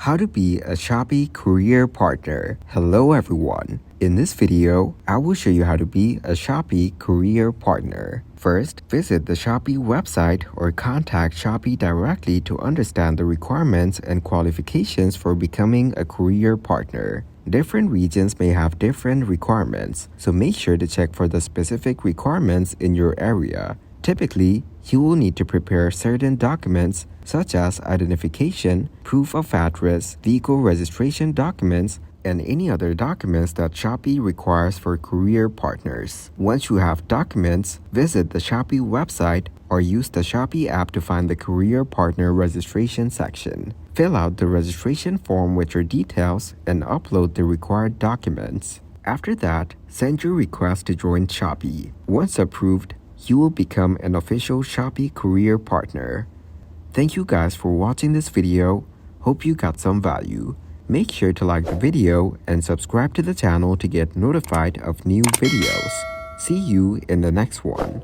How to be a Shopee Courier partner. Hello everyone. In this video, I will show you how to be a Shopee Courier partner. First, visit the Shopee website or contact Shopee directly to understand the requirements and qualifications for becoming a courier partner. Different regions may have different requirements, so make sure to check for the specific requirements in your area. Typically, you will need to prepare certain documents such as identification, proof of address, vehicle registration documents, and any other documents that Shopee requires for courier partners. Once you have documents, visit the Shopee website or use the Shopee app to find the courier partner registration section. Fill out the registration form with your details and upload the required documents. After that, send your request to join Shopee. Once approved, you will become an official Shopee Courier partner. Thank you guys for watching this video. Hope you got some value. Make sure to like the video and subscribe to the channel to get notified of new videos. See you in the next one.